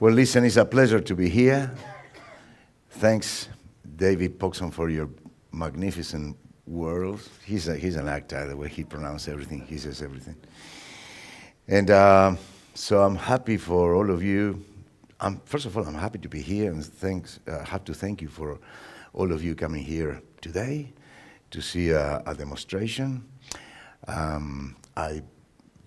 Well, listen, it's a pleasure to be here. Thanks, David Poxon, for your magnificent words. He's an actor, the way he pronounces everything, he says everything. And so I'm happy for all of you. First of all, I'm happy to be here, and I have to thank you for all of you coming here today to see a demonstration. I've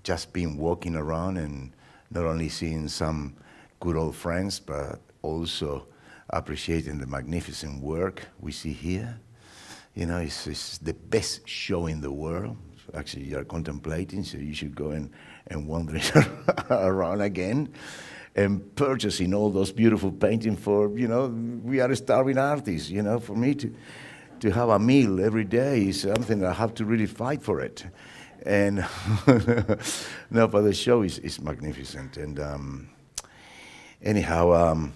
just been walking around and not only seeing some good old friends, but also appreciating the magnificent work we see here. You know, it's the best show in the world. Actually, you're contemplating, so you should go and wander around again and purchasing all those beautiful paintings for, you know, we are starving artists, you know, for me to have a meal every day is something that I have to really fight for it. And no, but the show is magnificent. And anyhow,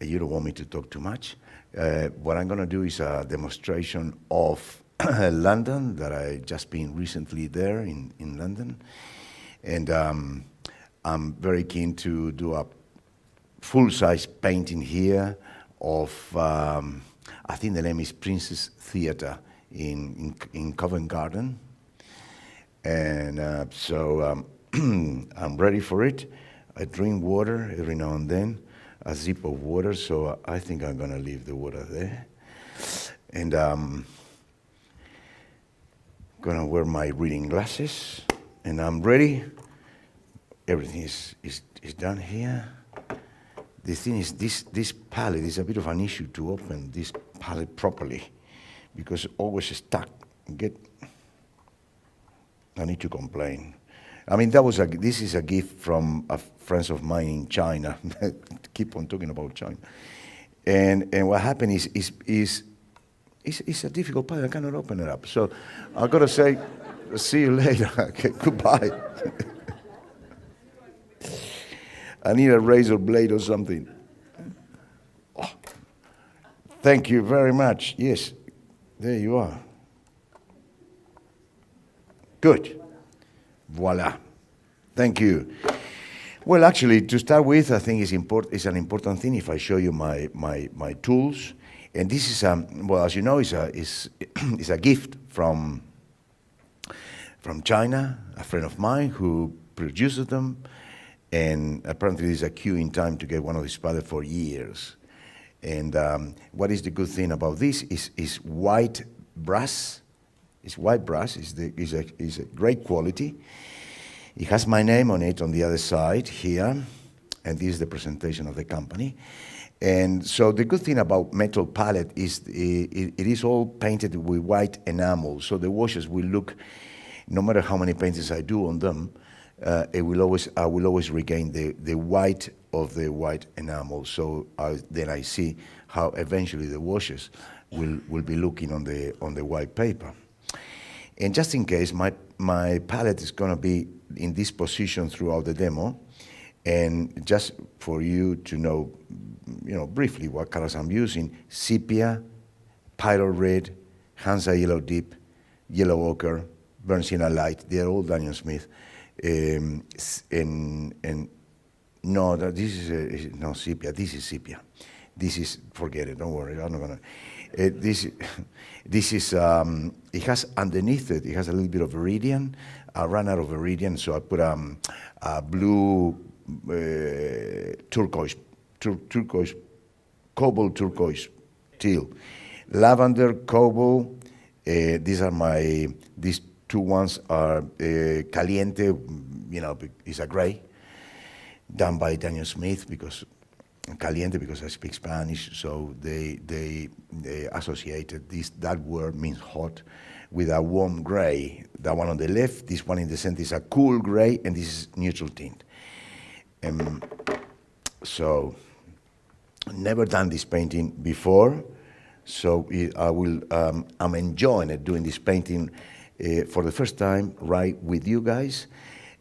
you don't want me to talk too much. What I'm going to do is a demonstration of London, that I just been recently there in London. And I'm very keen to do a full-size painting here of, I think the name is Princess Theatre in Covent Garden. And so I'm ready for it. I drink water every now and then, a sip of water, so I think I'm going to leave the water there. And going to wear my reading glasses, and I'm ready. Everything is done here. The thing is, this palette is a bit of an issue to open this palette properly, because always stuck. I need to complain. I mean, this is a gift from friends of mine in China. Keep on talking about China. And what happened is it's a difficult palette. I cannot open it up. So I've got to say, see you later. Okay, goodbye. I need a razor blade or something. Oh, thank you very much. Yes, there you are. Good. Voila. Thank you. Well, actually, to start with, I think it's an important thing if I show you my tools. And this is, well, as you know, is a gift from China, a friend of mine who produces them. And apparently there's a queue in time to get one of these palettes for years. And what is the good thing about this is white brass. It's white brass. It's a great quality. It has my name on it on the other side here, and this is the presentation of the company. And so the good thing about metal palette is it is all painted with white enamel, so the washes will look, no matter how many paintings I do on them, I will always regain the white of the white enamel. So then I see how eventually the washes will be looking on the white paper. And just in case, my palette is going to be in this position throughout the demo, and just for you to know, briefly what colors I'm using: sepia, pyrrole red, Hansa yellow deep, yellow ochre, burnt sienna light. They're all Daniel Smith. And no, this is no sepia. This is sepia. This is, forget it. Don't worry. I'm not gonna. This is. It has underneath it. It has a little bit of iridium. I ran out of iridium, so I put a blue turquoise, cobalt turquoise teal, lavender, cobalt. These two ones are caliente. It's a gray, done by Daniel Smith, because caliente, because I speak Spanish, so they associated that word means hot with a warm gray. That one on the left, this one in the center is a cool gray, and this is neutral tint. So never done this painting before, so I'm enjoying it, doing this painting for the first time right with you guys,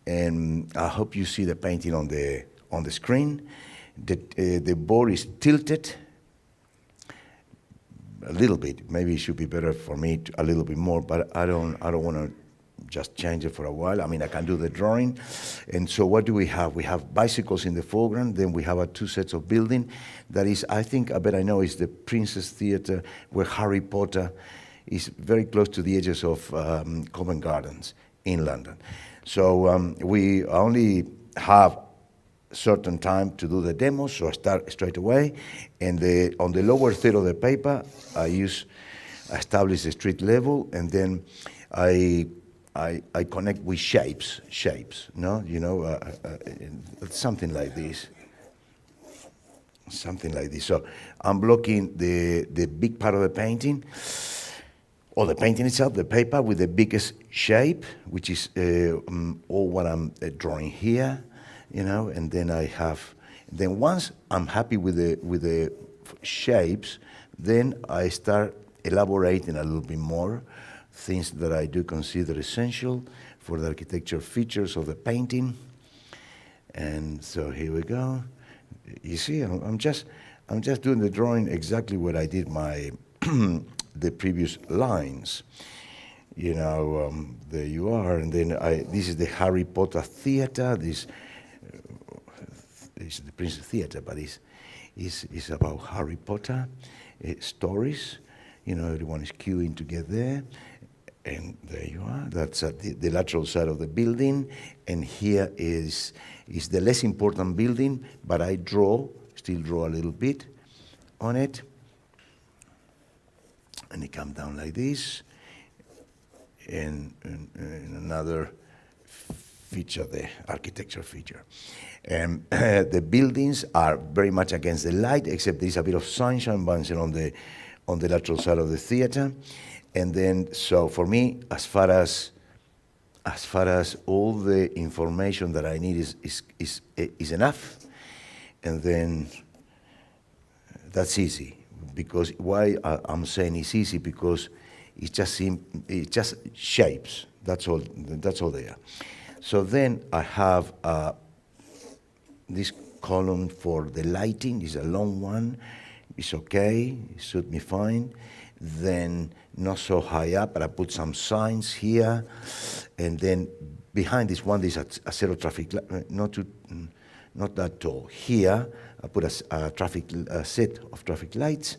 and I hope you see the painting on the screen. The board is tilted a little bit. Maybe it should be better for me a little bit more, but I don't want to just change it for a while. I mean, I can do the drawing. And so what do we have? We have bicycles in the foreground. Then we have two sets of building. That is, I think, I bet I know, is the Princess Theatre, where Harry Potter is very close to the edges of Covent Gardens in London. So we only have certain time to do the demos, so I start straight away. And on the lower third of the paper, I establish the street level, and then I connect with shapes, no? You know, something like this. Something like this. So I'm blocking the big part of the painting, or the painting itself, the paper, with the biggest shape, which is all what I'm drawing here, you know. And then then once I'm happy with the shapes, then I start elaborating a little bit more things that I do consider essential for the architecture features of the painting. And so here we go. You see, I'm just doing the drawing exactly what I did my the previous lines. You know, there you are. And then this is the Harry Potter Theatre. This is the Princess Theatre, but it's about Harry Potter stories. You know, everyone is queuing to get there. And there you are. That's at the lateral side of the building. And here is the less important building, but I still draw a little bit on it. And it comes down like this. And another feature, the architecture feature. And the buildings are very much against the light, except there's a bit of sunshine bouncing on the lateral side of the theater. And then, so for me, as far as all the information that I need is enough, and then that's easy. Because why I'm saying it's easy, because it's just shapes. That's all they are. So then I have this column for the lighting. It's a long one. It's okay. It suits me fine. Then not so high up, but I put some signs here. And then behind this one, there's a set of traffic light, not that tall. Here, I put a set of traffic lights.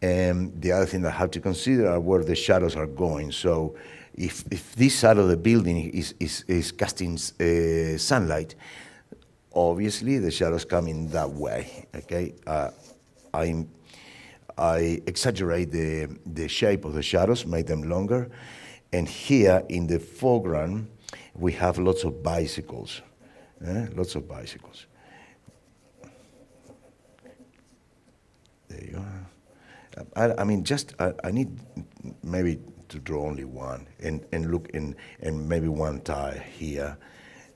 And the other thing that I have to consider are where the shadows are going. So if this side of the building is casting sunlight, obviously the shadows come in that way, okay? I exaggerate the shape of the shadows, make them longer. And here in the foreground, we have lots of bicycles, lots of bicycles. There you are. I mean, I need maybe to draw only one and look and maybe one tire here.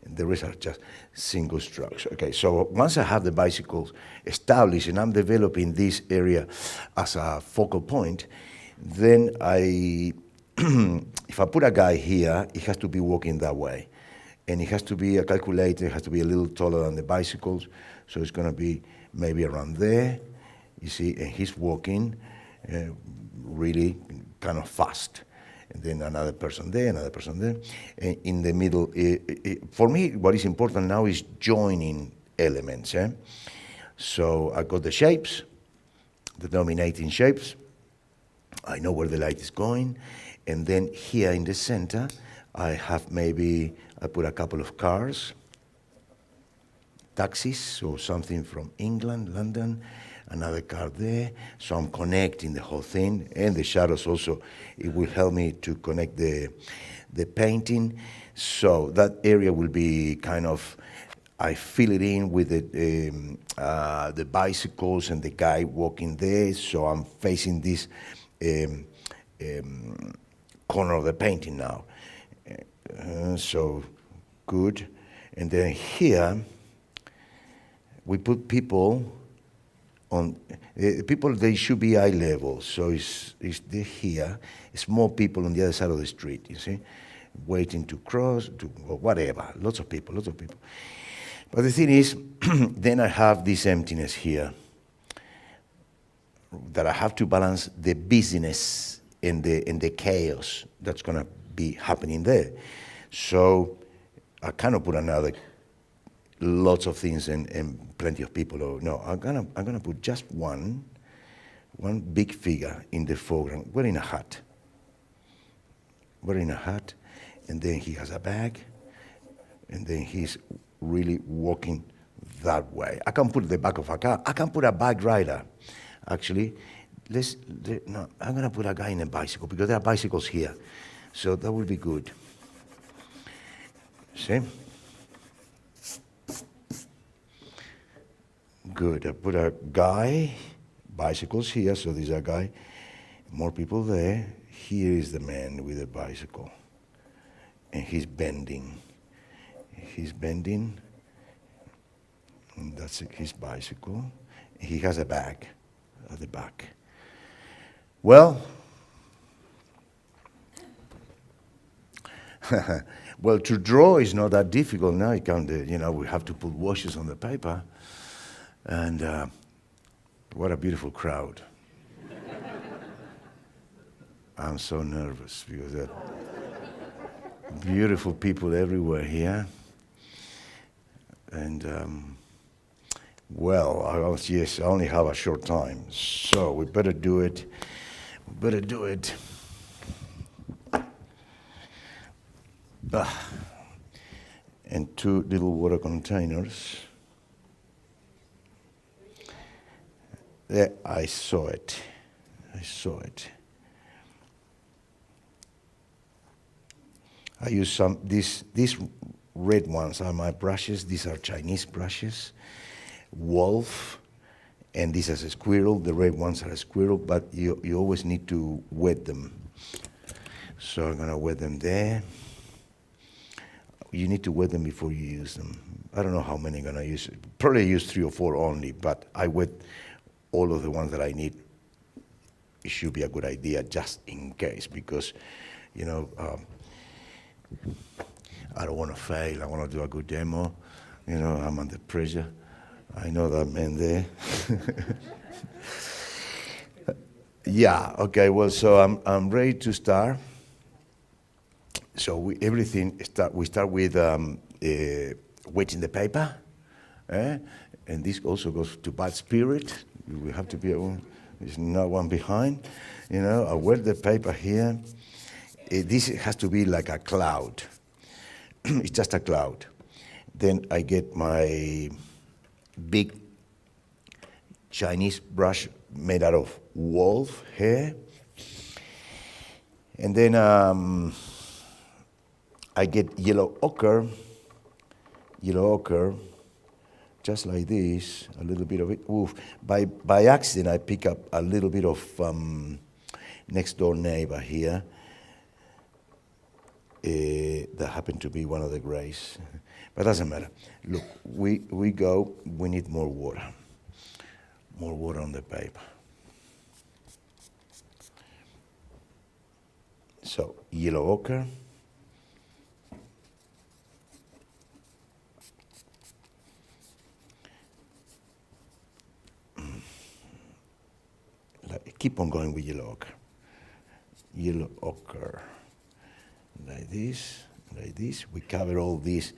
And the rest are just single strokes. Okay, so once I have the bicycles established and I'm developing this area as a focal point, then if I put a guy here, he has to be walking that way. And it has to be a calculator, it has to be a little taller than the bicycles. So it's going to be maybe around there, you see, and he's walking really kind of fast. And then another person there, another person there. And in the middle, for me, what is important now is joining elements. So I got the shapes, the dominating shapes. I know where the light is going. And then here in the center, I put a couple of cars, taxis, or something from England, London, another car there. So I'm connecting the whole thing, and the shadows also, it will help me to connect the painting. So that area will be kind of, I fill it in with the bicycles and the guy walking there. So I'm facing this corner of the painting now. So good. And then here, we put people on, people, they should be eye level. So it's here. It's more people on the other side of the street, you see, waiting to cross, or whatever. Lots of people. But the thing is, then I have this emptiness here that I have to balance the busyness and the chaos that's going to be happening there. So I cannot put another lots of things and plenty of people. Oh, no, I'm gonna put just one big figure in the foreground, wearing a hat. And then he has a bag, and then he's really walking that way. I can put the back of a car. I can put a bike rider, actually. No, I'm gonna put a guy in a bicycle because there are bicycles here, so that will be good. See? Good. I put a guy, bicycles here, so there's a guy. More people there. Here is the man with the bicycle, and he's bending. And that's his bicycle. He has a bag at the back. Well, well, to draw is not that difficult now. We have to put washes on the paper, and what a beautiful crowd. I'm so nervous because there are beautiful people everywhere here. And, I only have a short time, so we better do it. And 2 little water containers. There, I saw it. I use these red ones are my brushes. These are Chinese brushes, wolf, and this is a squirrel. The red ones are a squirrel, but you always need to wet them. So I'm gonna wet them there. You need to wet them before you use them. I don't know how many I'm gonna use. Probably use 3 or 4 only, but I wet all of the ones that I need. It should be a good idea just in case, because, I don't want to fail. I want to do a good demo. I'm under pressure. I know that man there. Yeah. Okay. Well, so I'm ready to start. So we start with wetting the paper, and this also goes to bad spirit. We have to be. There's no one behind. I wet the paper here. This has to be like a cloud. It's just a cloud. Then I get my big Chinese brush made out of wolf hair. And then I get yellow ochre, just like this, a little bit of it. Oof. By accident, I pick up a little bit of next door neighbor here. That happened to be one of the grays, but doesn't matter. Look, we need more water on the paper. So yellow ochre, keep on going with yellow ochre. Like this. We cover all these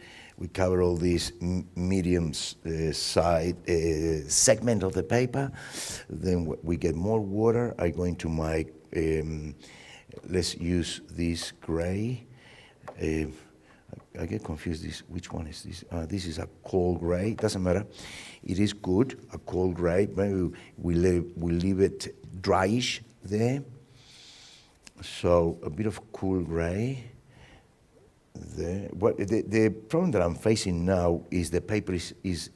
medium side segment of the paper. Then we get more water. I go into my, let's use this gray. I get confused. Which one is this? This is a coal gray. Doesn't matter. It is good. A coal gray. Maybe we leave it dryish there. So a bit of cool gray. There. The problem that I'm facing now is the paper is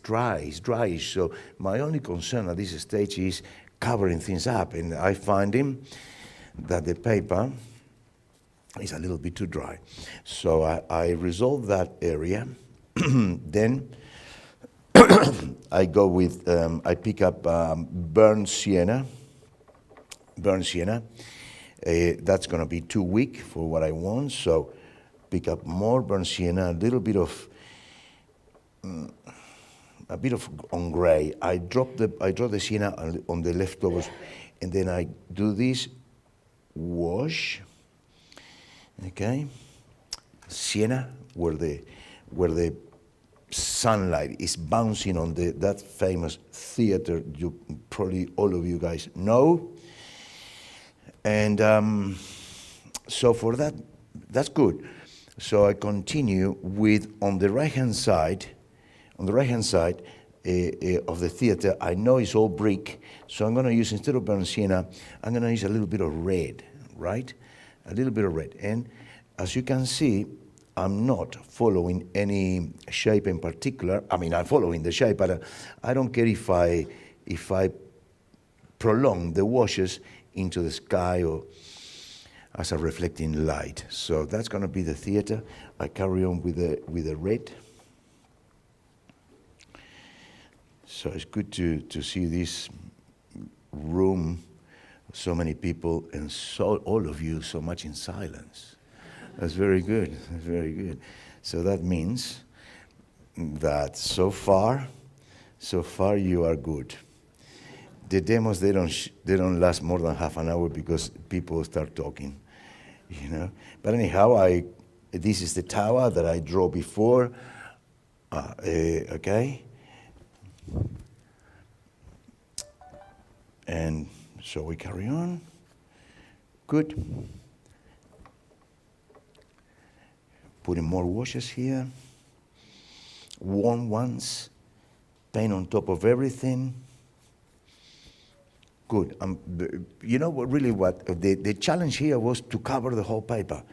dry. It's dryish. So my only concern at this stage is covering things up, and I finding that the paper is a little bit too dry. So I resolve that area. Then I go with I pick up burnt sienna. That's going to be too weak for what I want. So pick up more burnt sienna, a bit of on gray. I drop the sienna on the leftovers, and then I do this wash, Okay, Siena, where the sunlight is bouncing on that famous theater you probably all of you guys know. And so for that, that's good. So I continue with on the right hand side of the theater. I know it's all brick, so I'm going to use, instead of burnt sienna, I'm going to use a little bit of red, right? A little bit of red. And as you can see, I'm not following any shape in particular. I mean, I'm following the shape, but I don't care if I prolong the washes into the sky or as a reflecting light. So that's going to be the theater. I carry on with the red. So it's good to see this room, so many people, and so all of you so much in silence. That's very good. That's very good. So that means that so far you are good. The demos, they don't last more than half an hour because people start talking, you know. But anyhow, this is the tower that I drew before. Okay. And so we carry on. Good. Putting more washes here. Warm ones. Paint on top of everything. Good. You know what? Really, what the challenge here was to cover the whole paper,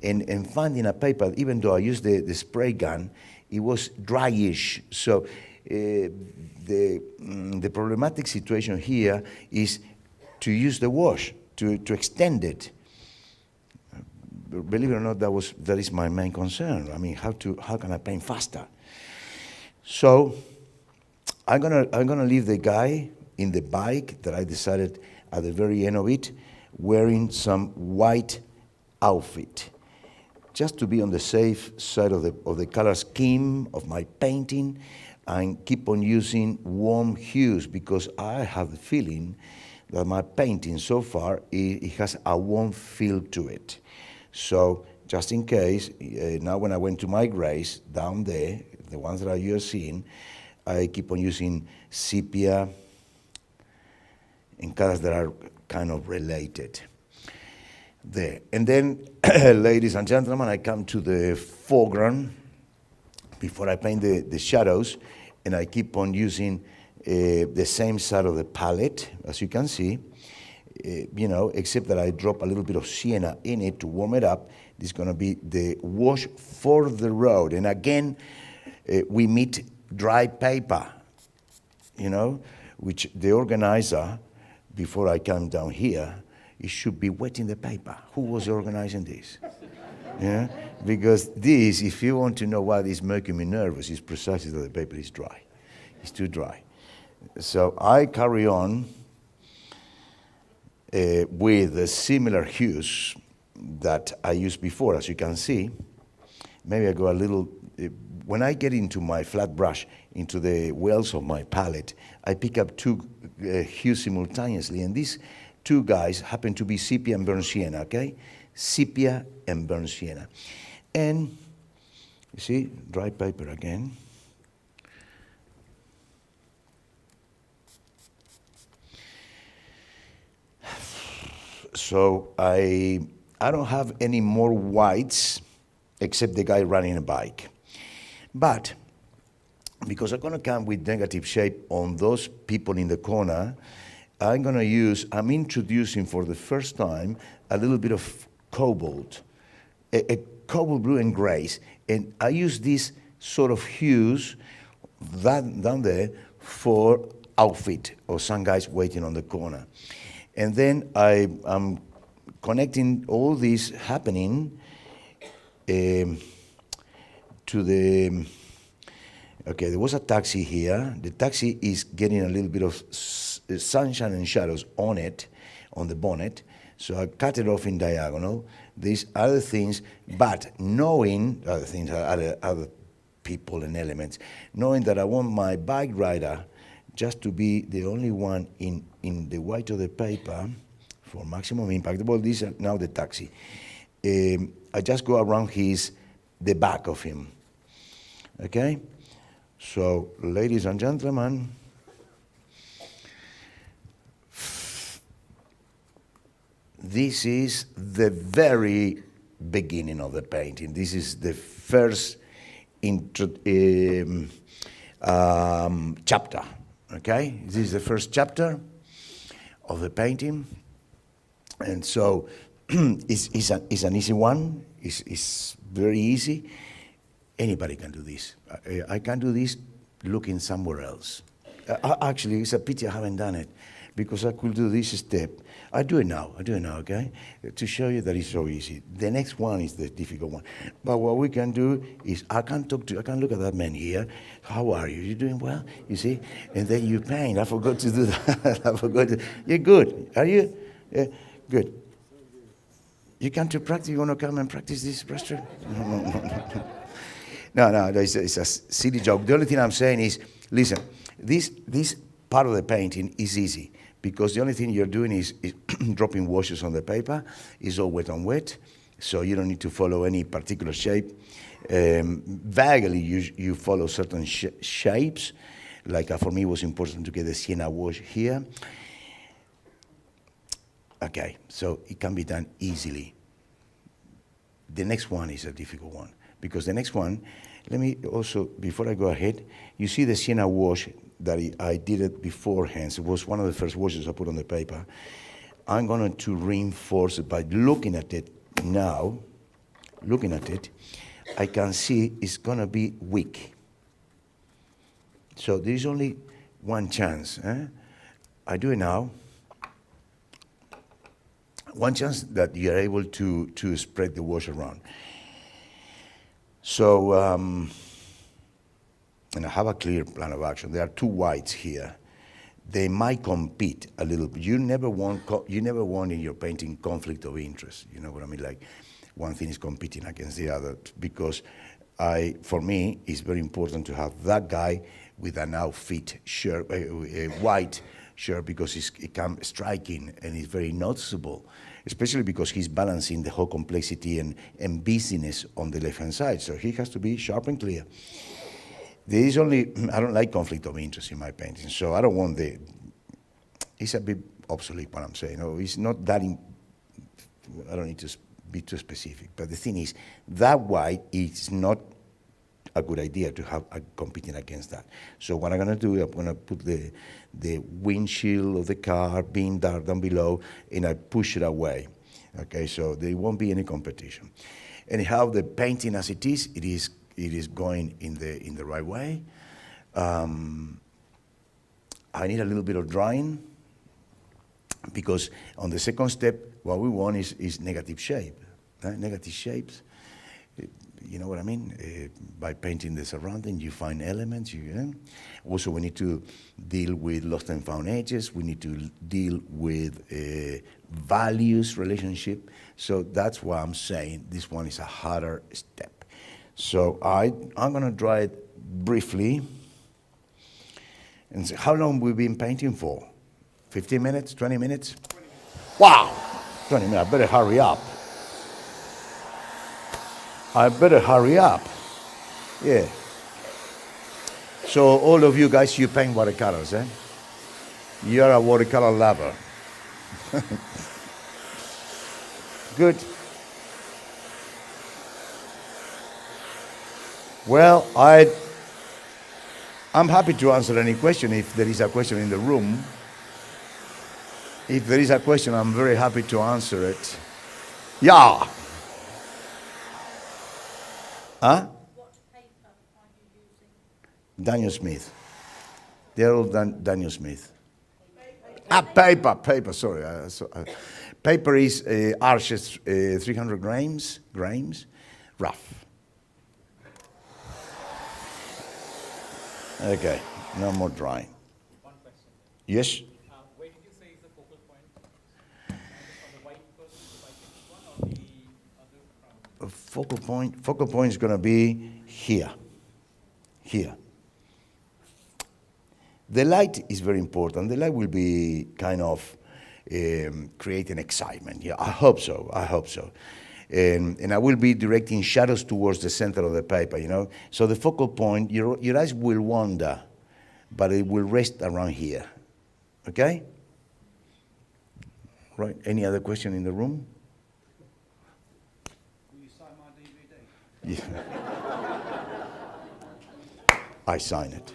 and finding a paper. Even though I used the spray gun, it was dryish. So the problematic situation here is to use the wash to extend it. Believe it or not, that is my main concern. I mean, how can I paint faster? So I'm gonna leave the guy in the bike that I decided at the very end of it, wearing some white outfit, just to be on the safe side of the color scheme of my painting, and keep on using warm hues, because I have the feeling that my painting so far, it has a warm feel to it. So just in case, now when I went to my grays down there, the ones that you're seeing, I keep on using sepia and colors that are kind of related there. And then, ladies and gentlemen, I come to the foreground before I paint the shadows, and I keep on using the same side of the palette, as you can see, you know, except that I drop a little bit of sienna in it to warm it up. This is going to be the wash for the road. And again, we meet dry paper, you know, which the organizer, before I come down here, it should be wetting the paper. Who was organizing this? Yeah? Because this, if you want to know what is making me nervous, is precisely that the paper is dry. It's too dry. So I carry on with the similar hues that I used before, as you can see. Maybe I go a little, when I get into my flat brush, into the wells of my palette, I pick up two hues simultaneously, and these two guys happen to be sepia and burnt sienna, okay? Sepia and burnt sienna. And, you see, dry paper again. So I don't have any more whites except the guy running a bike. But because I'm going to come with negative shape on those people in the corner, I'm introducing for the first time a little bit of cobalt, a cobalt blue and grays. And I use these sort of hues down there for outfit or some guys waiting on the corner. And then I'm connecting all this happening to the, okay, there was a taxi here. The taxi is getting a little bit of sunshine and shadows on it, on the bonnet. So I cut it off in diagonal. These other things, but knowing, other things, other people and elements, knowing that I want my bike rider just to be the only one in the white of the paper for maximum impact. Well, these are now the taxi. I just go around the back of him. Okay? So, ladies and gentlemen, this is the very beginning of the painting. This is the first chapter. Okay? This is the first chapter of the painting. And so, it's an easy one. It's very easy. Anybody can do this. I can do this looking somewhere else. Actually, it's a pity I haven't done it, because I could do this step. I do it now, okay? To show you that it's so easy. The next one is the difficult one. But what we can do is, I can look at that man here. How are you? You doing well? You see? And then you paint. I forgot to do that. You're good. Are you? Yeah, good. You come to practice? You want to come and practice this brushstroke? No, it's a silly joke. The only thing I'm saying is, listen, this part of the painting is easy, because the only thing you're doing is dropping washes on the paper. It's all wet on wet, so you don't need to follow any particular shape. Vaguely, you follow certain shapes. Like for me, it was important to get the sienna wash here. Okay, so it can be done easily. The next one is a difficult one, because the next one, let me also, before I go ahead, you see the sienna wash that I did it beforehand. So it was one of the first washes I put on the paper. I'm going to reinforce it by looking at it now. Looking at it, I can see it's going to be weak. So there is only one chance. I do it now. One chance that you're able to spread the wash around. So, and I have a clear plan of action. There are two whites here. They might compete a little bit. You never want in your painting conflict of interest. You know what I mean? Like, one thing is competing against the other, because for me, it's very important to have that guy with an outfit shirt, a white shirt, because it comes striking and it's very noticeable, especially because he's balancing the whole complexity and busyness on the left-hand side. So he has to be sharp and clear. There is only, I don't like conflict of interest in my painting, so I don't want it's a bit obsolete what I'm saying. No, it's not that, I don't need to be too specific, but the thing is, that white is not a good idea to have competing against that. So what I'm going to do, I'm going to put the windshield of the car being dark down below, and I push it away. Okay, so there won't be any competition. Anyhow, the painting as it is going in the right way. I need a little bit of drying, because on the second step, what we want is negative shape. Negative shapes. You know what I mean? By painting the surrounding, you find elements. Also, we need to deal with lost and found edges. We need to deal with values relationship. So that's why I'm saying this one is a harder step. So I'm going to draw it briefly. And say, how long we've been painting for? 15 minutes? 20 minutes? 20 minutes. Wow! 20 minutes. I better hurry up. Yeah. So all of you guys, you paint watercolors, eh? You're a watercolor lover. Good. Well, I'm happy to answer any question if there is a question in the room. If there is a question, I'm very happy to answer it. Yeah. Huh? What paper are you using? Daniel Smith. They're all Daniel Smith. Paper, sorry. Paper is Arches 300 grams, rough. Okay, no more drying. One question. Yes? Where did you say is the focal point? On the white first, the white one, or the other crown? Focal point is going to be here. The light is very important. The light will be kind of creating excitement. Yeah, I hope so. And I will be directing shadows towards the center of the paper, you know. So the focal point, your eyes will wander, but it will rest around here, okay? Right, any other question in the room? Will you sign my DVD? Yeah. I sign it.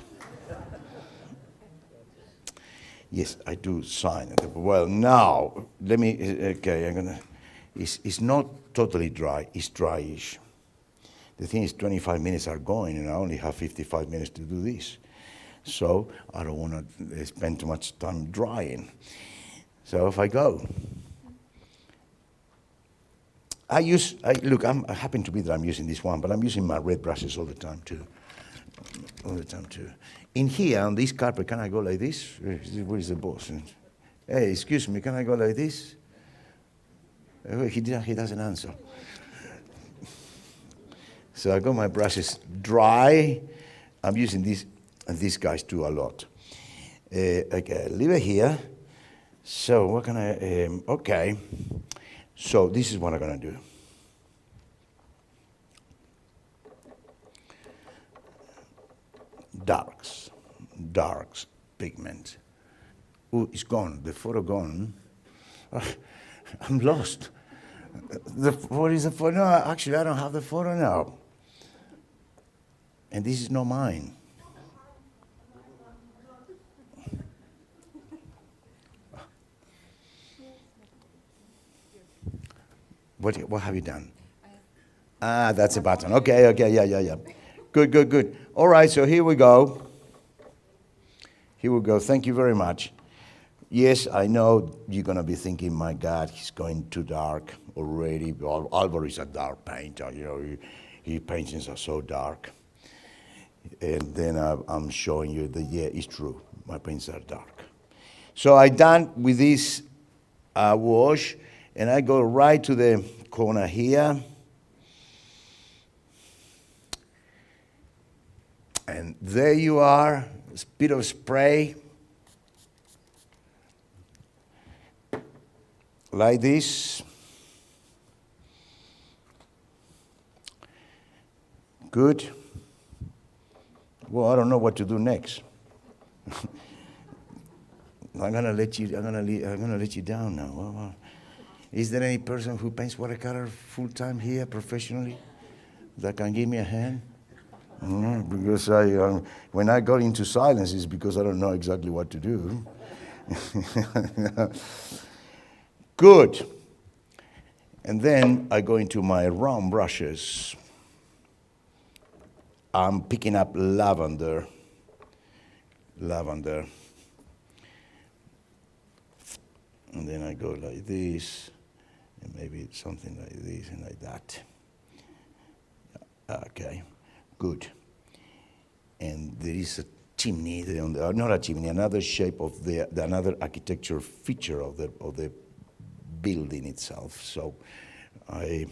Yes, I do sign it. Well, now, let me, okay, it's not totally dry, it's dryish. The thing is, 25 minutes are going, and I only have 55 minutes to do this. So I don't want to spend too much time drying. So if I go, look, I happen to be that I'm using this one, but I'm using my red brushes all the time too. In here, on this carpet, can I go like this? Where is the boss? Hey, excuse me, can I go like this? He doesn't answer. So I got my brushes dry. I'm using these guys too a lot. Okay, leave it here. So what can I, okay. So this is what I'm gonna do. Darks, pigment. Oh, it's gone, the photo gone. I'm lost. What is the photo? No, actually, I don't have the photo now. And this is not mine. What have you done? Ah, that's a button. Okay, yeah. Good. All right, so here we go. Thank you very much. Yes, I know you're going to be thinking, my God, he's going too dark already. Alvaro is a dark painter. You know, his paintings are so dark. And then I'm showing you that, yeah, it's true. My paintings are dark. So I done with this wash, and I go right to the corner here. And there you are, a bit of spray. Like this. Good. Well, I don't know what to do next. I'm gonna let you down now. Well, is there any person who paints watercolor full time here professionally that can give me a hand? Because when I got into silence, it's because I don't know exactly what to do. Good. And then I go into my round brushes. I'm picking up lavender. And then I go like this, and maybe something like this and like that. Okay, good. And there is a chimney, not a chimney, another shape of another architecture feature of the building itself. So I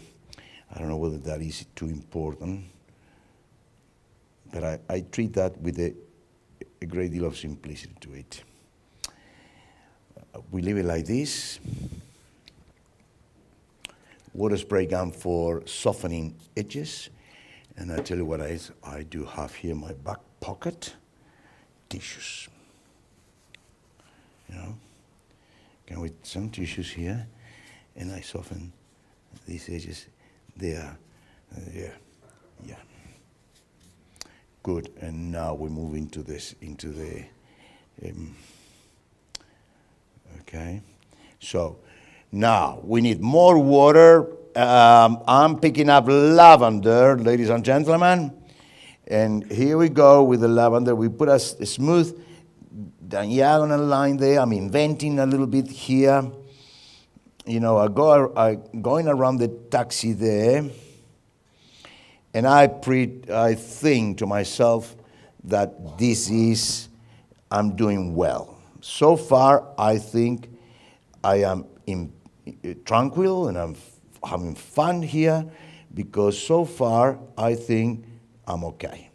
don't know whether that is too important, but I treat that with a great deal of simplicity to it. We leave it like this. Water spray gun for softening edges. And I tell you what I do have here in my back pocket, tissues. You know, can with some tissues here, and I soften these edges. There, yeah. Good. And now we move into the. Okay. So now we need more water. I'm picking up lavender, ladies and gentlemen. And here we go with the lavender. We put a smooth diagonal line there. I'm inventing a little bit here. You know, I going around the taxi there. And I think to myself that I'm doing well. So far, I think I am tranquil and I'm having fun here because so far I think I'm okay.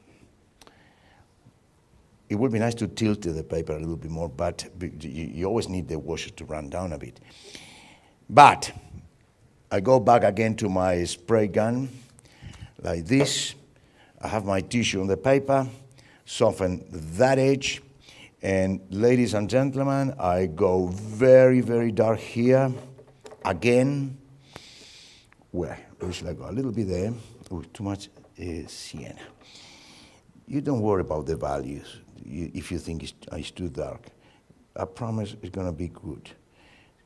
It would be nice to tilt the paper a little bit more, but you always need the washer to run down a bit. But I go back again to my spray gun, like this. I have my tissue on the paper, soften that edge, and ladies and gentlemen, I go very, very dark here. Again, where should I go? A little bit there. Oh, too much sienna. You don't worry about the values if you think it's too dark. I promise it's gonna be good.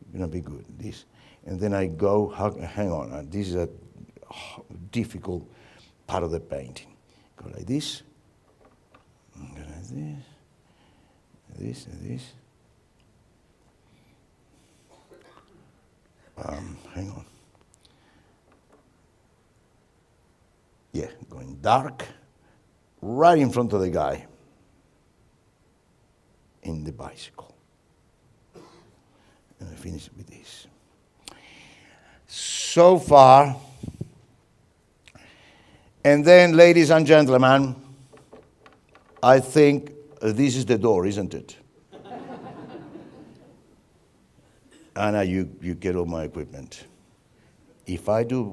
It's gonna be good. This. And then I go, hang on, this is a difficult part of the painting. Go like this, go like this, and this. Hang on. Yeah, going dark, right in front of the guy in the bicycle. And I finish with this. So far, and then, ladies and gentlemen, I think this is the door, isn't it? Anna, you get all my equipment. If I do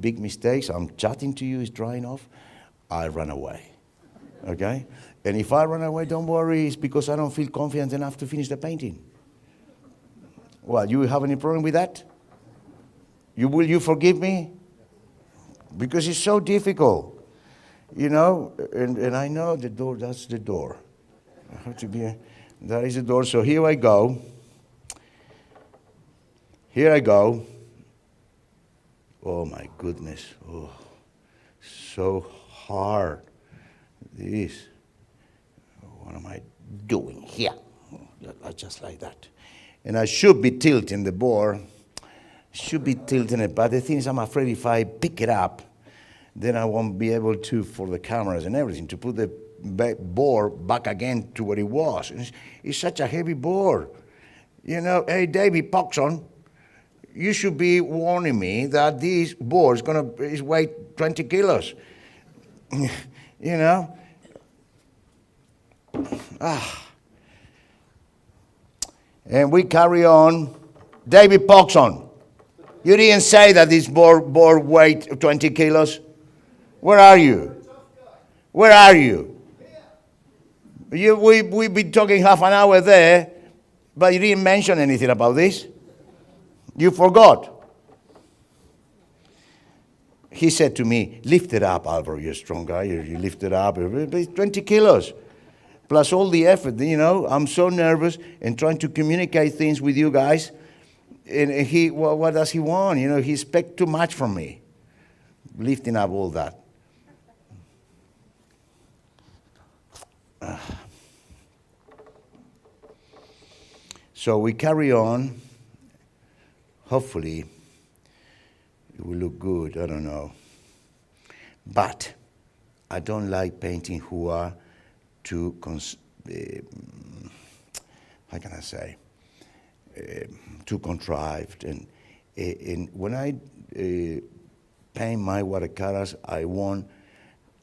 big mistakes, I'm chatting to you, it's drying off, I run away, okay? And if I run away, don't worry, it's because I don't feel confident enough to finish the painting. Well, you have any problem with that? Will you forgive me? Because it's so difficult, you know, and I know the door, that's the door. I have to be, that is the door, so here I go. Here I go. Oh my goodness, oh, so hard. This, what am I doing here? Just like that. And I should be tilting the board, should be tilting it, but the thing is I'm afraid if I pick it up, then I won't be able to, for the cameras and everything, to put the board back again to where it was. It's such a heavy board. You know, hey, David Poxon, you should be warning me that this board is weight 20 kilos. You know? And we carry on. David Poxon, you didn't say that this board weighed 20 kilos. Where are you? Where are you? We've been talking half an hour there, but you didn't mention anything about this. You forgot. He said to me, lift it up, Alvaro, you're a strong guy, you lift it up. It's 20 kilos, plus all the effort, you know. I'm so nervous and trying to communicate things with you guys. And he, well, what does he want? You know, he expects too much from me, lifting up all that. So we carry on. Hopefully, it will look good, I don't know. But I don't like painting who are too, how can I say, too contrived. And when I paint my watercolors, I want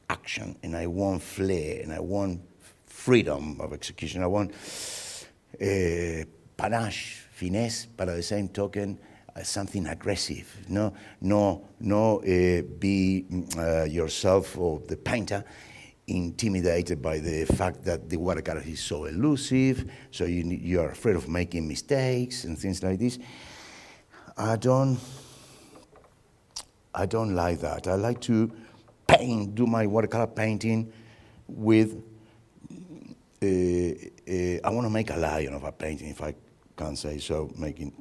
action, and I want flair, and I want freedom of execution. I want panache, finesse, but at the same token, something aggressive. No, be yourself or the painter intimidated by the fact that the watercolor is so elusive, so you're afraid of making mistakes and things like this. I don't like that. I like to do my watercolor painting with, I want to make a lion of a painting, if I can't say so, making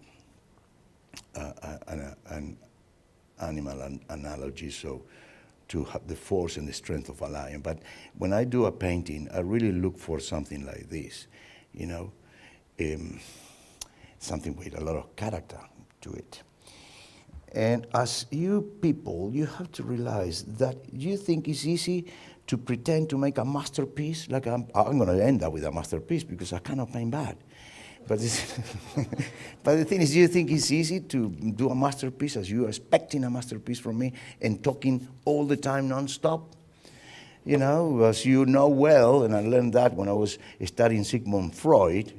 an animal analogy, so to have the force and the strength of a lion. But when I do a painting, I really look for something like this, you know, something with a lot of character to it. And as you people, you have to realize that you think it's easy to pretend to make a masterpiece. Like I'm going to end up with a masterpiece because I cannot paint bad. But, but the thing is, you think it's easy to do a masterpiece as you are expecting a masterpiece from me and talking all the time non-stop? You know, as you know well, and I learned that when I was studying Sigmund Freud,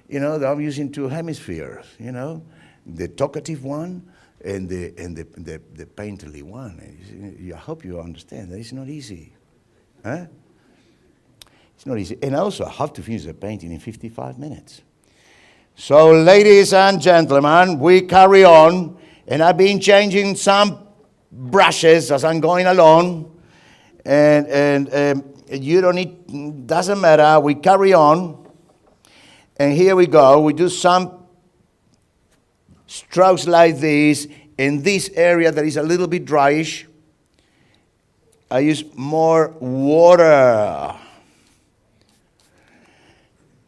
you know, that I'm using two hemispheres, you know, the talkative one and the painterly one. I hope you understand that it's not easy. Huh? It's not easy. And also, I have to finish the painting in 55 minutes. So, ladies and gentlemen, we carry on. And I've been changing some brushes as I'm going along. And you don't need, doesn't matter. We carry on. And here we go. We do some strokes like this. In this area that is a little bit dryish, I use more water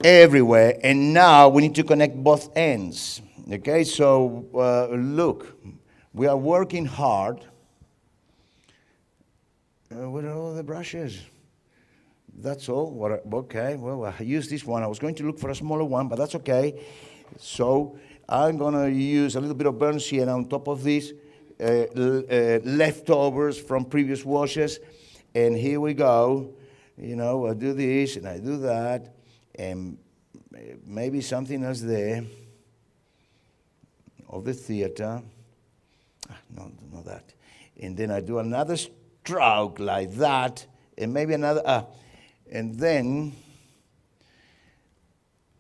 everywhere. And now we need to connect both ends. Okay, so look, we are working hard. Where are all the brushes? That's all. Okay, well, I use this one. I was going to look for a smaller one, but that's okay. So I'm going to use a little bit of burnt sienna on top of this, leftovers from previous washes. And here we go. You know, I do this and I do that. And maybe something else there of the theater. No, not that. And then I do another stroke like that, and maybe another. And then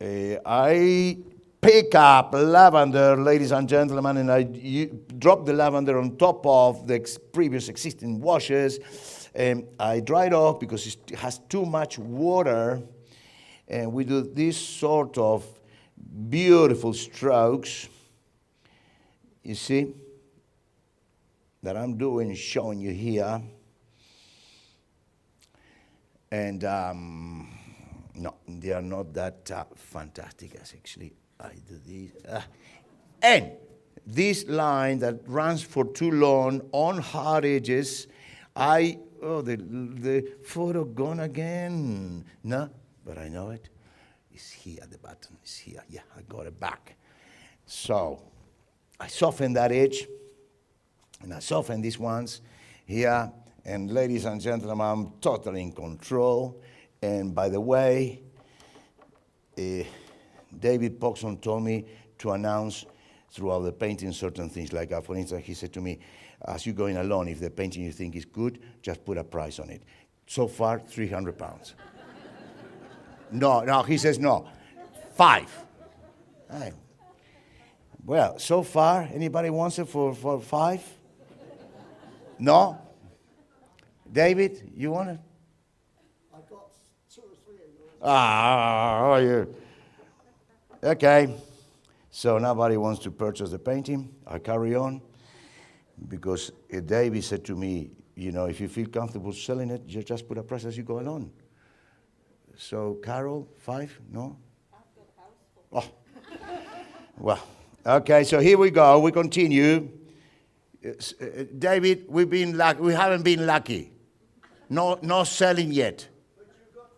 I pick up lavender, ladies and gentlemen, and I drop the lavender on top of the previous existing washes. And I dry it off because it has too much water. And we do this sort of beautiful strokes, you see, that I'm doing, showing you here. And no, they are not that fantastic as actually I do these. And this line that runs for too long on hard edges, the photo gone again. No. But I know it. It's here, the button is here. Yeah, I got it back. So I soften that edge, and I soften these ones here. And ladies and gentlemen, I'm totally in control. And by the way, David Poxon told me to announce throughout the painting certain things. Like, for instance, he said to me, as you're going along, if the painting you think is good, just put a price on it. So far, £300. No, he says no. 5. Well, so far, anybody wants it for 5? No? David, you want it? I got 2 or 3 in there. Okay. So nobody wants to purchase the painting. I carry on because David said to me, you know, if you feel comfortable selling it, you just put a price as you go along. So, Carol, 5? No? Oh. Well, okay, so here we go. We continue. David, we haven't been lucky. No selling yet. But you got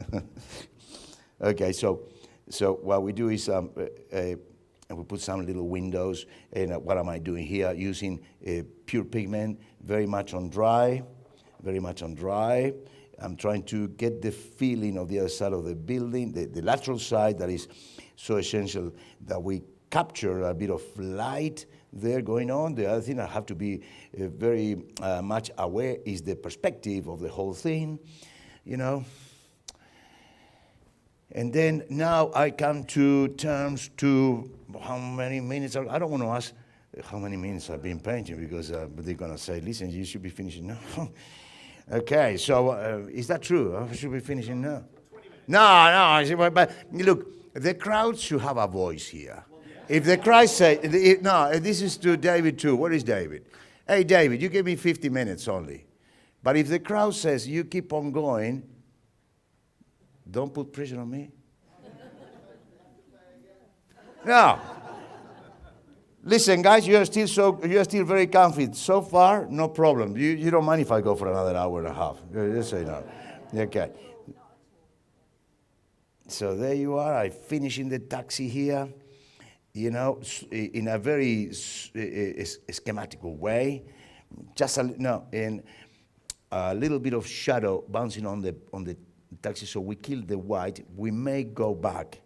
5 on the Okay, so what we do is we put some little windows. And what am I doing here? Using pure pigment, very much on dry. I'm trying to get the feeling of the other side of the building, the lateral side that is so essential that we capture a bit of light there going on. The other thing I have to be very much aware is the perspective of the whole thing, you know. And then now I come to terms to how many minutes, I don't want to ask how many minutes I've been painting because they're going to say, listen, you should be finishing now. Okay, so is that true? I should be finishing now. No, but look, the crowd should have a voice here. If the crowd say, this is to David too. Where is David? Hey, David, you gave me 50 minutes only. But if the crowd says you keep on going, don't put pressure on me. No. Listen, guys, you are still very confident. So far, no problem. You don't mind if I go for another hour and a half. Just say no. Okay. So there you are. I finish in the taxi here, you know, in a very schematical way. Just in a little bit of shadow bouncing on the taxi. So we kill the white. We may go back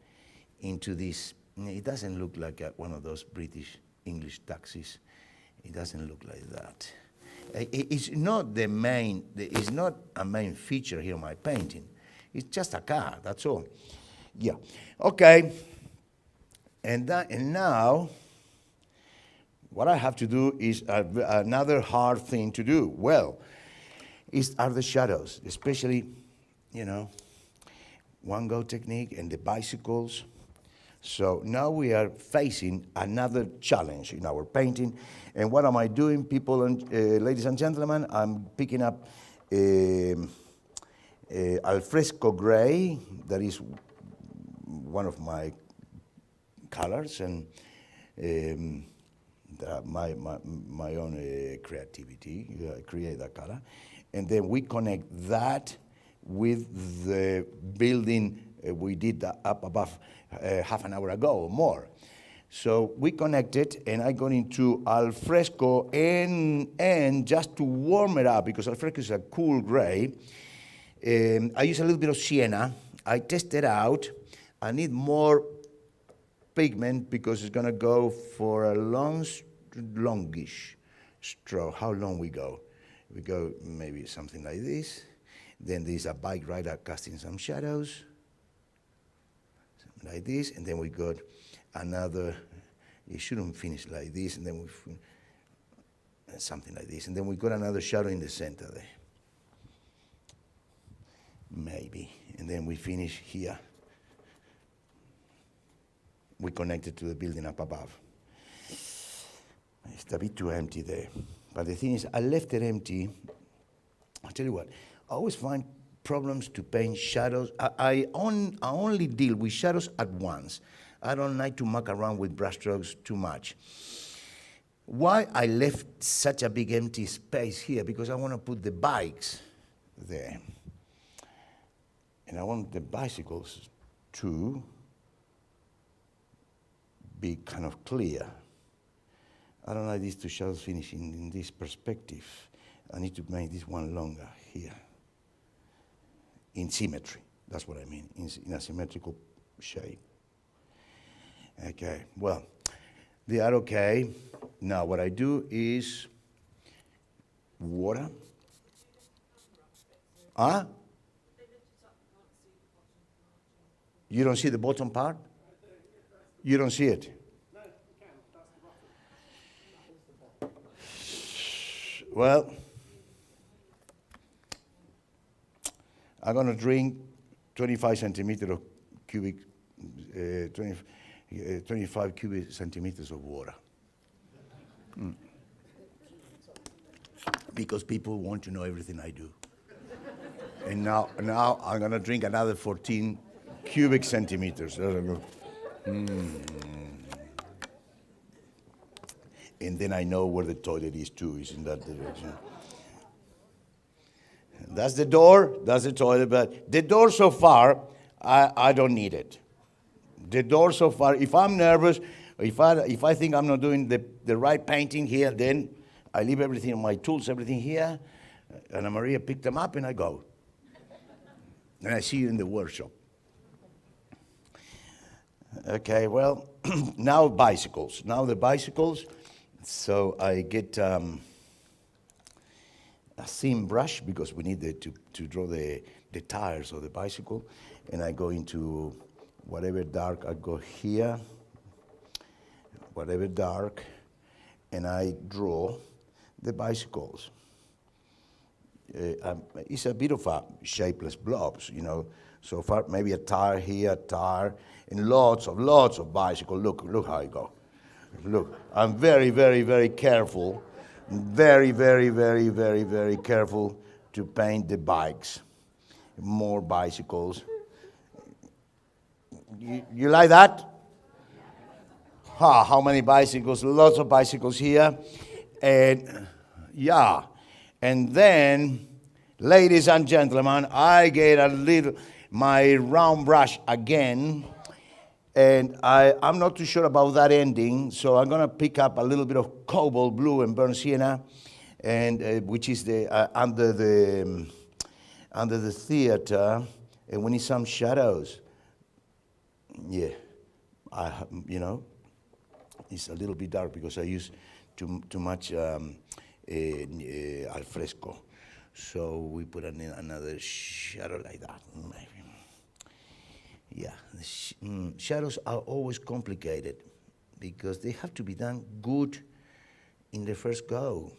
into this It doesn't look like one of those British English taxis. It doesn't look like that. It's not the main. It's not a main feature here in my painting. It's just a car. That's all. Yeah. Okay. And now, what I have to do is another hard thing to do. Well, are the shadows, especially, one go technique and the bicycles. So now we are facing another challenge in our painting. And what am I doing, people and ladies and gentlemen? I'm picking up alfresco gray. That is one of my colors, and my own creativity. I create that color. And then we connect that with the building we did up above half an hour ago or more. So we connected, and I got into alfresco, and just to warm it up, because alfresco is a cool gray, I use a little bit of sienna. I test it out. I need more pigment because it's gonna go for a longish stroke. How long we go? We go maybe something like this. Then there's a bike rider casting some shadows, like this, and then we got another. It shouldn't finish like this, and then something like this, and then we got another shadow in the center there, maybe, and then we finish here. We connect it to the building up above. It's a bit too empty there, but the thing is, I left it empty. I'll tell you what. I always find problems to paint shadows. I only deal with shadows at once. I don't like to muck around with brushstrokes too much. Why I left such a big empty space here? Because I want to put the bikes there. And I want the bicycles to be kind of clear. I don't like these two shadows finishing in this perspective. I need to make this one longer here. In symmetry, that's what I mean, in a symmetrical shape. Okay, well, they are okay. Now what I do is water. Huh? You don't see the bottom part? You don't see it? No, you can. That's the bottom. Well, I'm going to drink 25 centimeters of cubic, 25 cubic centimeters of water. Because people want to know everything I do. And now I'm going to drink another 14 cubic centimeters. And then I know where the toilet is too, is in that direction. That's the door, that's the toilet, but the door so far, I don't need it. The door so far, if I'm nervous, if I think I'm not doing the right painting here, then I leave everything, my tools, everything here, and Maria picked them up and I go. And I see you in the workshop. Okay, well, now bicycles. Now the bicycles, so I get a thin brush because we need to draw the tires of the bicycle, and I go into whatever dark, I go here, whatever dark, and I draw the bicycles. It's a bit of a shapeless blobs, you know. So far, maybe a tire here, a tire, and lots of bicycles. Look how I go. Look, I'm very, very, very careful. Very, very, very, very, very careful to paint the bikes. More bicycles. You like that? How many bicycles? Lots of bicycles here. And yeah. And then, ladies and gentlemen, I get my round brush again. And I'm not too sure about that ending, so I'm going to pick up a little bit of cobalt blue and burnt sienna, and which is under the theater, and we need some shadows. Yeah, you know, it's a little bit dark because I use too much al fresco. So we put another shadow like that. Maybe. Yeah, shadows are always complicated because they have to be done good in the first go,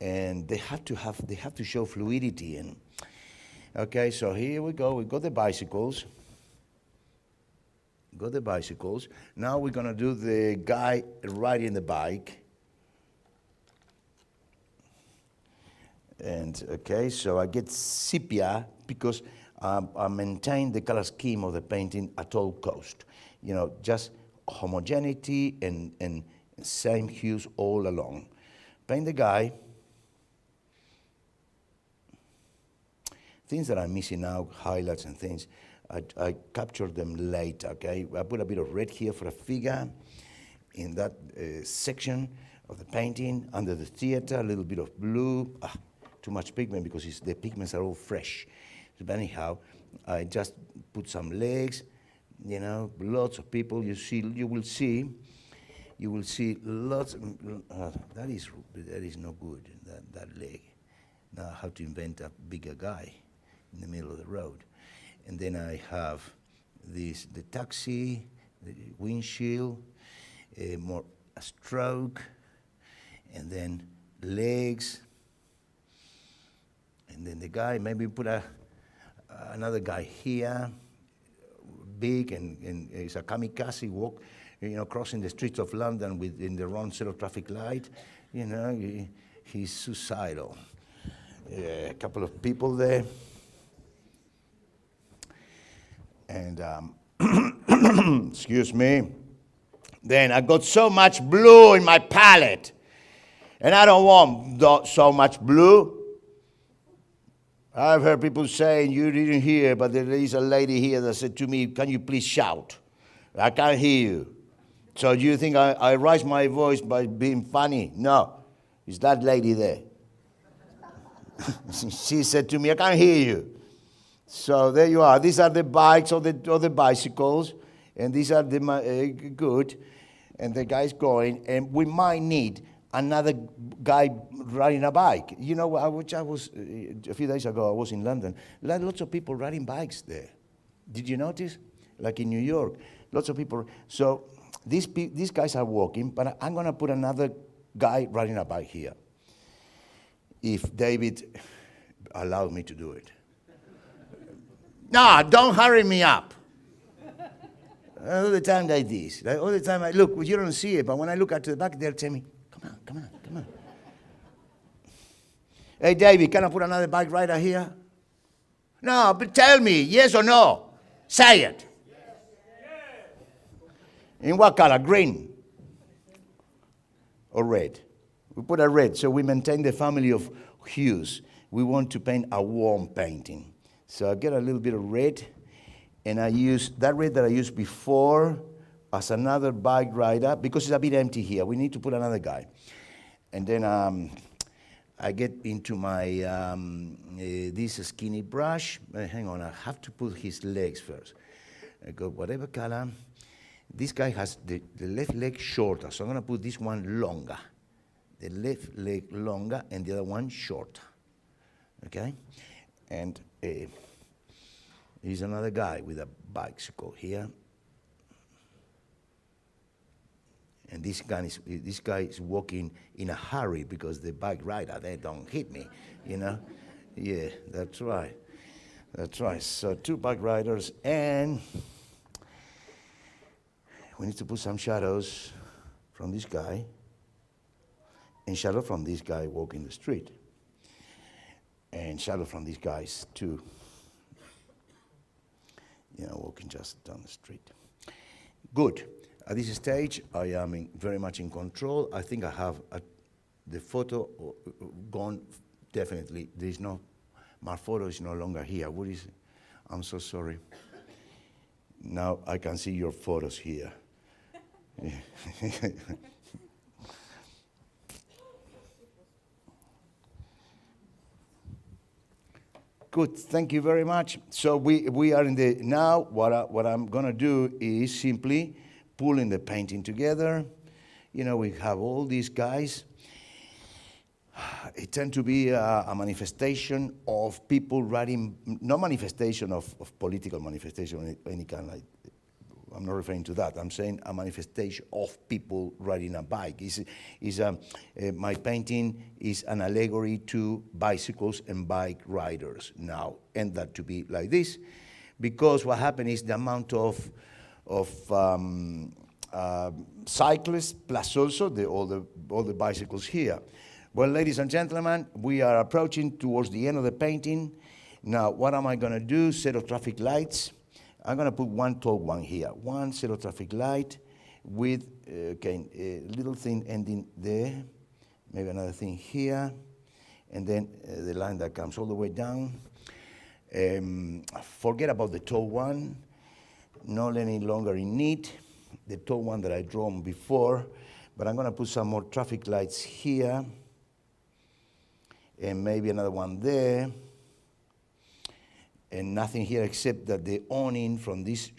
and they have to show fluidity. And okay, so here we go. We got the bicycles. Now we're gonna do the guy riding the bike. And okay, so I get sepia because I maintain the color scheme of the painting at all cost. You know, just homogeneity and same hues all along. Paint the guy. Things that I'm missing out, highlights and things, I captured them late, okay? I put a bit of red here for a figure in that section of the painting. Under the theater, a little bit of blue. Too much pigment because the pigments are all fresh. But anyhow, I just put some legs, you know, lots of people. You will see lots. That is no good. That leg. Now I have to invent a bigger guy in the middle of the road, and then I have the taxi, the windshield, more a stroke, and then legs. And then the guy, maybe put another guy here, big, and he's a kamikaze walk, you know, crossing the streets of London in the wrong set of traffic light. You know, he's suicidal. A couple of people there. And, excuse me. Then I got so much blue in my palette. And I don't want so much blue. I've heard people saying, you didn't hear, but there is a lady here that said to me, can you please shout? I can't hear you. So do you think I raise my voice by being funny? No, it's that lady there. She said to me, I can't hear you. So there you are. These are the bikes or the bicycles, and these are the good, and the guy's going, and we might need another guy riding a bike. You know, which I was, a few days ago, I was in London. Lots of people riding bikes there. Did you notice? Like in New York, lots of people. So these guys are walking, but I'm going to put another guy riding a bike here, if David allowed me to do it. No, don't hurry me up. All the time like this. All the time, look, you don't see it, but when I look at the back, they'll tell me, come on. Hey, David, can I put another bike rider here? No, but tell me, yes or no? Say it. Yes. In what color? Green? Or red? We put a red, so we maintain the family of hues. We want to paint a warm painting. So I get a little bit of red, and I use that red that I used before as another bike rider, because it's a bit empty here. We need to put another guy. And then I get into my, this skinny brush. Hang on, I have to put his legs first. I go whatever color. This guy has the left leg shorter, so I'm gonna put this one longer. The left leg longer and the other one shorter, okay? And here's another guy with a bicycle here. And this guy is walking in a hurry because the bike rider, they don't hit me, you know? Yeah, that's right. That's right. So 2 bike riders, and we need to put some shadows from this guy and shadow from this guy walking the street. And shadow from these guys too, you know, walking just down the street. Good. At this stage, I am very much in control. I think I have the photo gone, definitely. My photo is no longer here. What is it? I'm so sorry. Now I can see your photos here. Good, thank you very much. So we are in the, now what I'm gonna do is simply pulling the painting together. You know, we have all these guys. It tends to be a manifestation of people writing, no manifestation of political manifestation, any kind like, I'm not referring to that. I'm saying a manifestation of people riding a bike. My painting is an allegory to bicycles and bike riders now, and that to be like this, because what happened is the amount of cyclists plus also all the bicycles here. Well, ladies and gentlemen, we are approaching towards the end of the painting. Now, what am I going to do? Set of traffic lights. I'm going to put one tall one here. One set of traffic light with a little thing ending there. Maybe another thing here. And then the line that comes all the way down. Forget about the tall one. Not any longer in need. The tall one that I drawn before. But I'm going to put some more traffic lights here. And maybe another one there. And nothing here except that the awning from these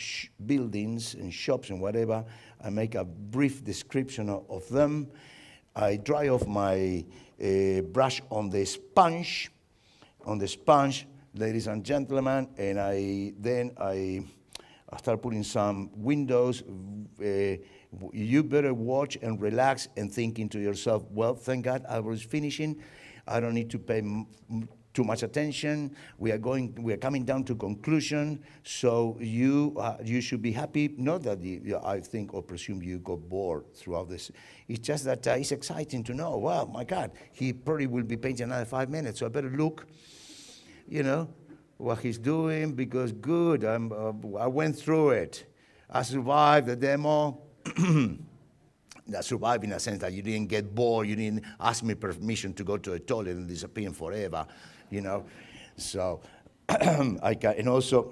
buildings and shops and whatever, I make a brief description of them. I dry off my brush on the sponge, ladies and gentlemen, and I start putting some windows. You better watch and relax and thinking to yourself, well, thank God I was finishing. I don't need to pay too much attention. We are coming down to conclusion. So you should be happy. Not that I think or presume you got bored throughout this. It's just that it's exciting to know. Well, my God, he probably will be painting another 5 minutes. So I better look, you know, what he's doing, because good. I went through it. I survived the demo. That survived in a sense that you didn't get bored, you didn't ask me permission to go to a toilet and disappear forever, you know. So and also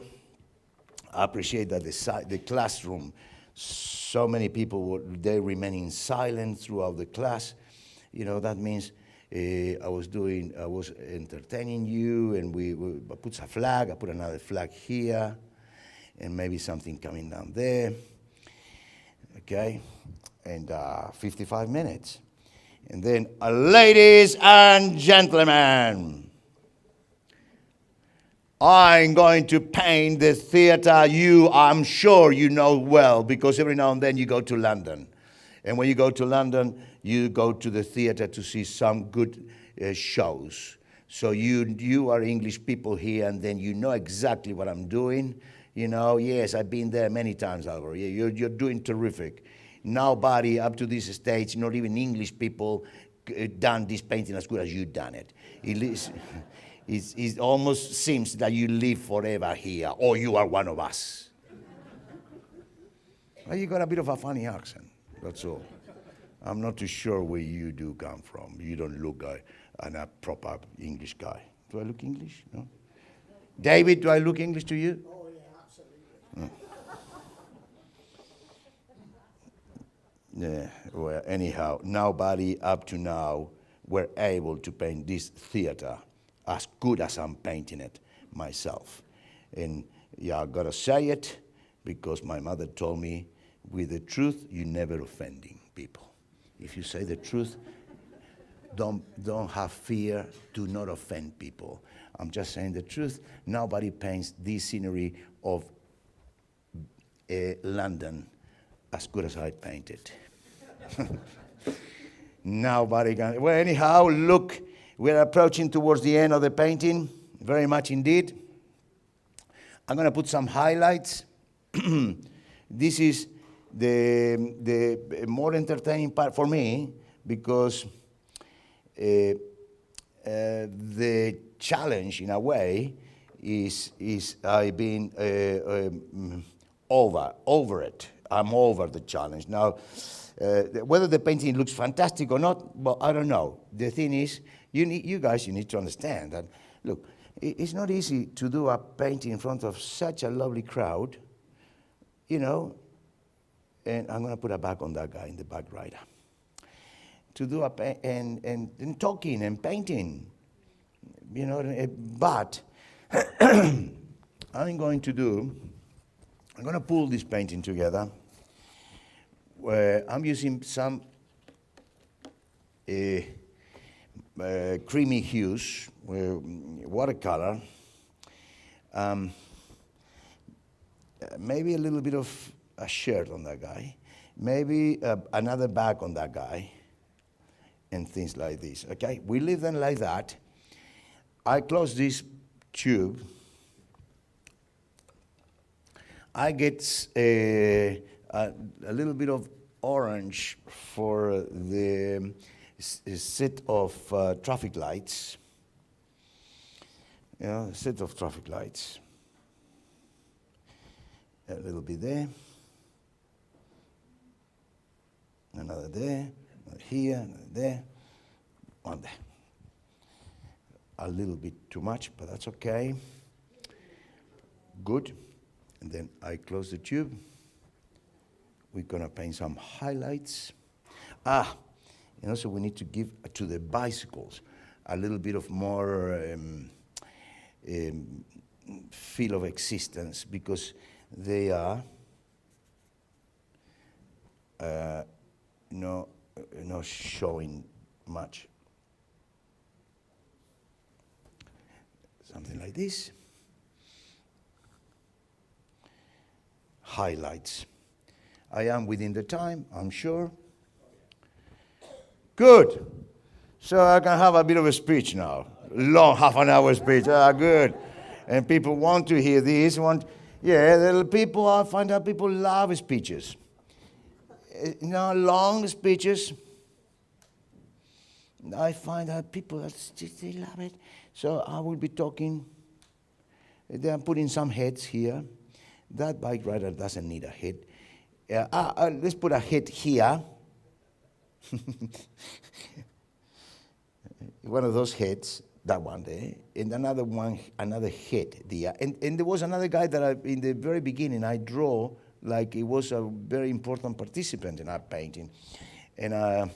I appreciate that the classroom, so many people they remaining silent throughout the class. You know, that means I was entertaining you, and I put a flag, I put another flag here, and maybe something coming down there. Okay. And 55 minutes. And then, ladies and gentlemen, I'm going to paint the theater I'm sure you know well, because every now and then you go to London. And when you go to London, you go to the theater to see some good shows. So you are English people here, and then you know exactly what I'm doing. You know, yes, I've been there many times, Alvaro. You're doing terrific. Nobody up to this stage, not even English people, done this painting as good as you done it. It almost seems that you live forever here, or you are one of us. Well, you got a bit of a funny accent, that's all. I'm not too sure where you do come from. You don't look like a proper English guy. Do I look English? No? David, do I look English to you? Oh, yeah, absolutely. No. Yeah, well, anyhow, nobody up to now were able to paint this theater as good as I'm painting it myself. And yeah, I gotta say it, because my mother told me, with the truth, you never offending people. If you say the truth, don't have fear, do not offend people. I'm just saying the truth. Nobody paints this scenery of London as good as I painted. Nobody can. Well, anyhow, look, we're approaching towards the end of the painting, very much indeed. I'm going to put some highlights. This is the more entertaining part for me, because the challenge, in a way, is I've been over it. I'm over the challenge now. Whether the painting looks fantastic or not, well, I don't know. The thing is, you guys need to understand that, look, it's not easy to do a painting in front of such a lovely crowd, you know, and I'm going to put a back on that guy in the back right. To do and talking and painting, you know, but I'm going to pull this painting together. Where I'm using some creamy hues, watercolor, maybe a little bit of a shirt on that guy, maybe another bag on that guy, and things like this. Okay, we leave them like that. I close this tube. I get a little bit of orange for the set of traffic lights. Set of traffic lights. A little bit there. Another there. Another here. Another there. One there. A little bit too much, but that's okay. Good. And then I close the tube. We're going to paint some highlights. And also we need to give to the bicycles a little bit of more feel of existence, because they are not showing much. Something like this. Highlights. I am within the time, I'm sure. Good. So I can have a bit of a speech now. Long half-an-hour speech. Good. And people want to hear this. I find out people love speeches. Long speeches. I find out people, they love it. So I will be talking. They are putting some heads here. That bike rider doesn't need a head. Let's put a head here. One of those heads, that one there, and another head there. And there was another guy that in the very beginning, I draw like he was a very important participant in our painting. And I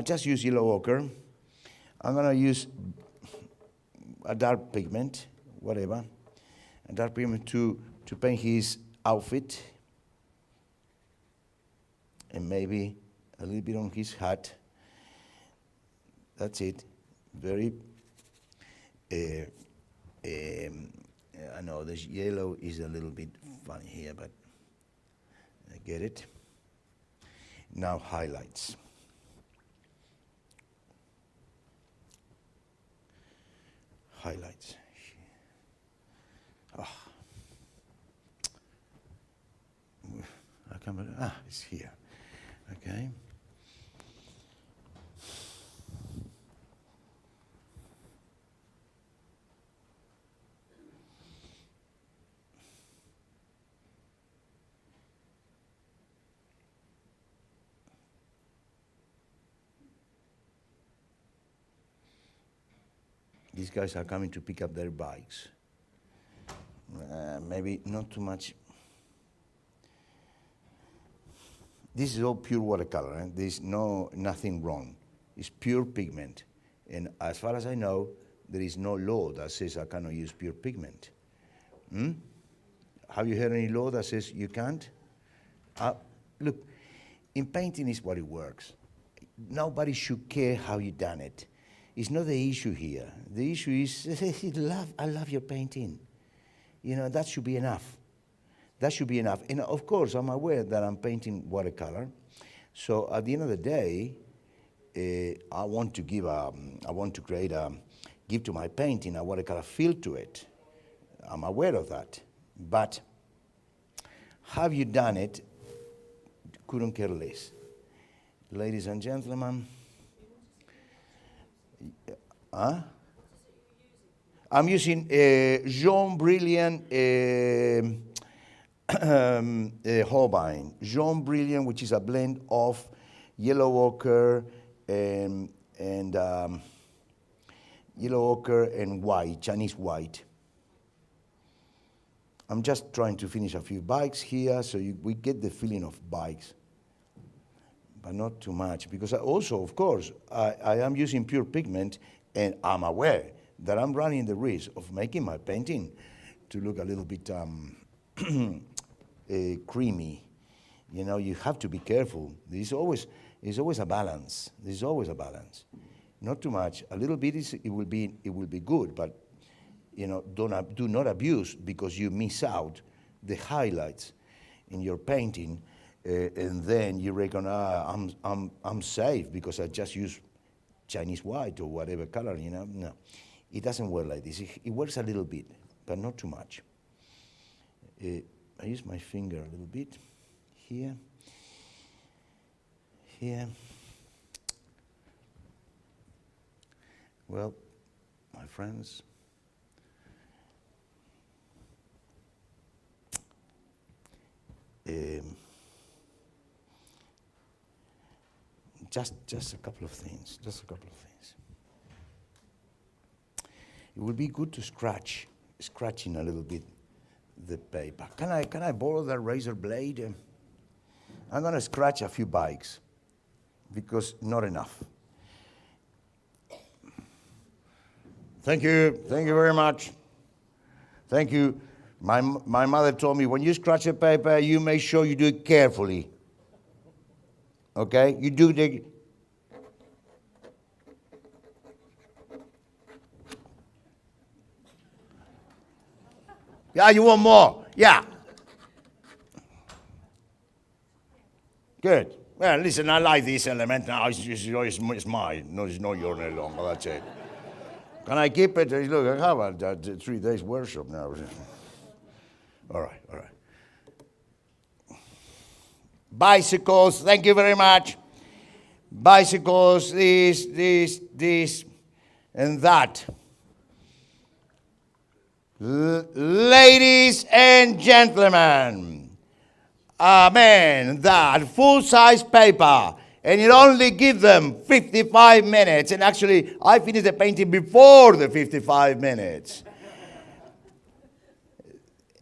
just use yellow ochre. I'm going to use a dark pigment, whatever, a dark pigment to paint his outfit, and maybe a little bit on his hat. That's it. Very, I know this yellow is a little bit funny here, but I get it. Now highlights. Highlights. It's here. Okay. These guys are coming to pick up their bikes. Maybe not too much. This is all pure watercolor. There's nothing wrong. It's pure pigment. And as far as I know, there is no law that says I cannot use pure pigment. Have you heard any law that says you can't? Look, in painting is what it works. Nobody should care how you done it. It's not the issue here. The issue is, I love your painting. That should be enough. That should be enough. And of course, I'm aware that I'm painting watercolor. So at the end of the day, I want to give to my painting a watercolor feel to it. I'm aware of that. But have you done it? Couldn't care less. Ladies and gentlemen, I'm using Jaune Brilliant Holbein. Jaune Brilliant, which is a blend of yellow ochre and yellow ochre and white, Chinese white. I'm just trying to finish a few bikes here, so we get the feeling of bikes, but not too much, because I also, of course, I am using pure pigment, and I'm aware that I'm running the risk of making my painting to look a little bit creamy. You know, you have to be careful. There's always a balance. There's always a balance. Not too much. A little bit it will be good, but you know, do not abuse, because you miss out the highlights in your painting, and then you reckon, I'm safe because I just use Chinese white or whatever color. You know, no, it doesn't work like this. It works a little bit, but not too much. I use my finger a little bit here, here. Well, my friends, just a couple of things, It would be good to scratching a little bit the paper. Can I borrow that razor blade? I'm gonna scratch a few bikes, because not enough. Thank you very much. Thank you. My mother told me, when you scratch a paper, you make sure you do it carefully. Okay? You do the... Yeah, you want more? Yeah. Good. Well, listen, I like this element now. It's mine. No, it's not yours any longer. That's it. Can I keep it? Look, I have a 3 days workshop now. All right. Bicycles, thank you very much. Bicycles, this, and that. Ladies and gentlemen, amen, that full-size paper, and it only gives them 55 minutes, and actually, I finished the painting before the 55 minutes.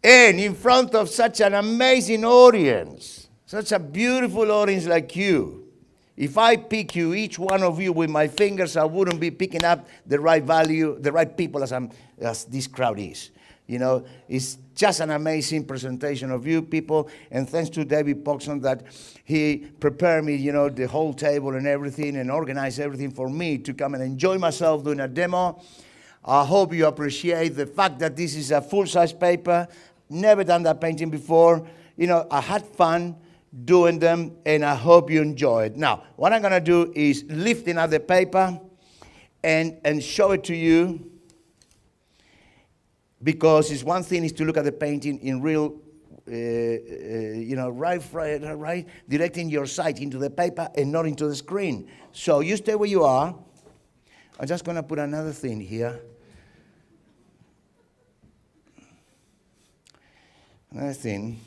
And in front of such an amazing audience, such a beautiful audience like you. If I pick you, each one of you, with my fingers, I wouldn't be picking up the right value, the right people as this crowd is. You know, it's just an amazing presentation of you people. And thanks to David Poxon that he prepared me, you know, the whole table and everything, and organized everything for me to come and enjoy myself doing a demo. I hope you appreciate the fact that this is a full-size paper. Never done that painting before. You know, I had fun doing them, and I hope you enjoy it. Now, what I'm gonna do is lifting out the paper and show it to you, because it's one thing is to look at the painting in real, you know, right, directing your sight into the paper and not into the screen. So you stay where you are. I'm just gonna put another thing here. Another thing.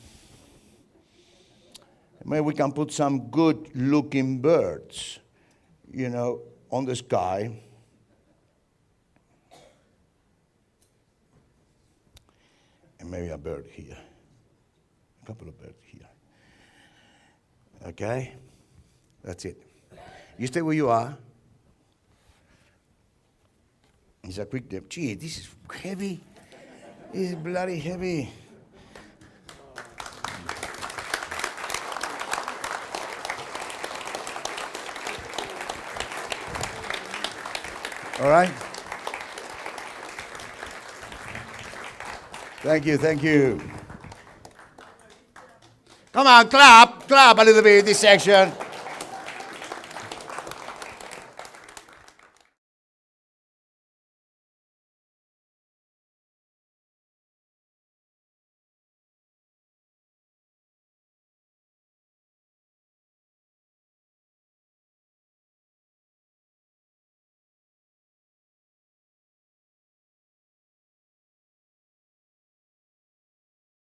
Maybe we can put some good-looking birds, you know, on the sky. And maybe a bird here. A couple of birds here. Okay? That's it. You stay where you are. It's a quick dip. Gee, this is heavy. This is bloody heavy. All right? Thank you. Come on, clap a little bit, this section.